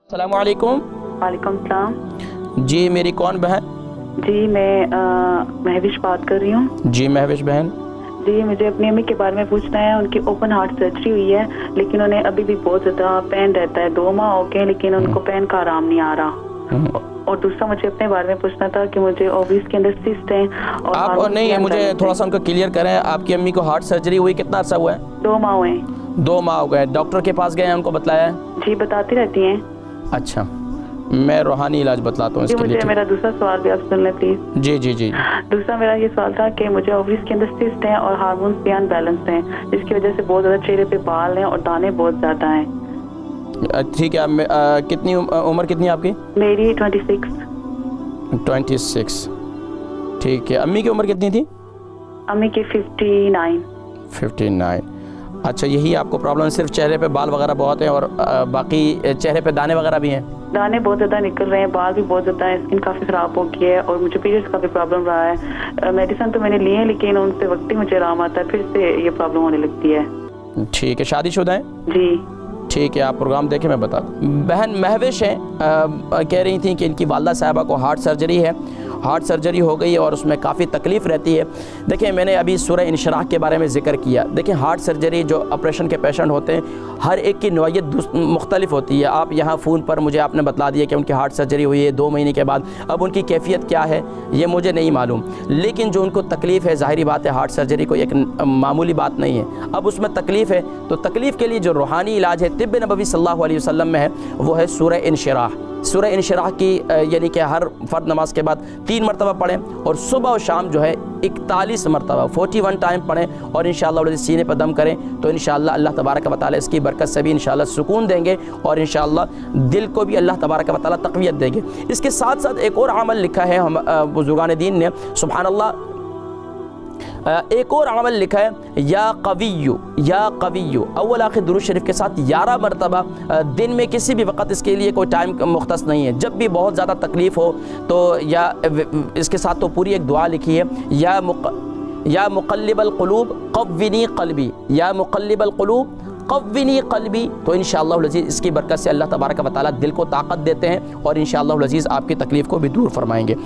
अस्सलामु अलैकुम। वालेकुम सलाम। जी मेरी कौन बहन? जी मैं महविश बात कर रही हूँ। जी महविश बहन। जी मुझे अपनी अम्मी के बारे में पूछना है। उनकी ओपन हार्ट सर्जरी हुई है, लेकिन उन्हें अभी भी बहुत ज़्यादा पेन रहता है। 2 माह हो गए लेकिन उनको पेन का आराम नहीं आ रहा। और दूसरा मुझे अपने बारे में पूछना था कि मुझे ओवरीज के अंदर सिस्ट है और आप नहीं, मुझे थोड़ा सा उनको क्लियर करें। आपकी अम्मी को हार्ट सर्जरी हुई कितना अर्सा हुआ है? 2 माह हुए। 2 माह हो गए। डॉक्टर के पास गए हैं, उनको बताया? जी बताती रहती हैं। अच्छा, मैं रूहानी इलाज बतलाता हूँ इसके लिए। मेरा दूसरा सवाल भी आप सुन लें प्लीज। जी जी जी। दूसरा मेरा ये सवाल था कि मुझे ओवरीज के अंदर सिस्ट है और हार्मोन्स भी अनबैलेंस्ड हैं, जिसकी वजह से बहुत ज़्यादा चेहरे पे बाल हैं और दाने बहुत ज़्यादा हैं। ठीक है। कितनी उम्र कितनी है आपकी? मेरी 26। 26। ठीक है। अम्मी की उम्र कितनी थी? अम्मी की 59। 59। अच्छा, यही आपको प्रॉब्लम? सिर्फ चेहरे पे बाल वगैरह बहुत हैं और बाकी चेहरे पे दाने वगैरह भी हैं? दाने बहुत ज़्यादा निकल रहे हैं, बाल भी बहुत ज़्यादा है, स्किन काफ़ी ख़राब हो गई है और मुझे पीरियड्स का भी प्रॉब्लम रहा है। मेडिसिन तो मैंने लिए हैं लेकिन उनसे वक्त ही मुझे आराम आता है, फिर से ये प्रॉब्लम होने लगती है। ठीक है। शादीशुदा है? जी। ठीक है, आप प्रोग्राम देखें, मैं बता दूँ। बहन महविश हैं, कह रही थी कि इनकी वालदा साहिबा को हार्ट सर्जरी है। हार्ट सर्जरी हो गई है और उसमें काफ़ी तकलीफ़ रहती है। देखिए, मैंने अभी सूरह इंशिराह के बारे में ज़िक्र किया। देखिए, हार्ट सर्जरी जो ऑपरेशन के पेशेंट होते हैं, हर एक की नौयत मुख्तलिफ होती है। आप यहाँ फ़ोन पर मुझे आपने बतला दिया कि उनकी हार्ट सर्जरी हुई है 2 महीने के बाद। अब उनकी कैफियत क्या है ये मुझे नहीं मालूम, लेकिन जो उनको तकलीफ़ है, ज़ाहिरी बात है हार्ट सर्जरी कोई एक मामूली बात नहीं है। अब उसमें तकलीफ़ है तो तकलीफ़ के लिए जो रूहानी इलाज है, तिब्ब नबवी सल्लल्लाहु अलैहि वसल्लम में है, वो है सूरह इंशिराह। सूरह इंशिराह की यानी कि हर फ़र्द नमाज के बाद 3 मरतबा पढ़ें और सुबह और शाम जो है 41 मरतबा 41 टाइम पढ़ें और इंशाअल्लाह सीने पर दम करें तो इंशाअल्लाह अल्लाह तबारक व तआला इसकी बरकत से भी इंशाअल्लाह सुकून देंगे और इंशाअल्लाह दिल को भी अल्लाह तबारक व तआला तक़वियत देंगे। इसके साथ साथ एक और अमल लिखा है हम बुज़ुर्गान दीन ने, सुब्हानअल्लाह, एक और अमल लिखा है, या कविय्यु अव्वल आखिर दुरूद शरीफ के साथ 11 मरतबा दिन में किसी भी वक्त, इसके लिए कोई टाइम मुख्तस नहीं है। जब भी बहुत ज़्यादा तकलीफ़ हो तो या इसके साथ तो पूरी एक दुआ लिखी है, या मुक़ल्लिबल क़ुलूब क़व्विनी क़ल्बी, या मुक़ल्लिबल क़ुलूब क़व्विनी क़ल्बी। तो इंशाअल्लाह अज़ीज़ इसकी बरकत से अल्लाह तबारक व तआला दिल को ताकत देते हैं और इंशाअल्लाह अज़ीज़ आपकी तकलीफ़ को भी दूर फरमाएंगे।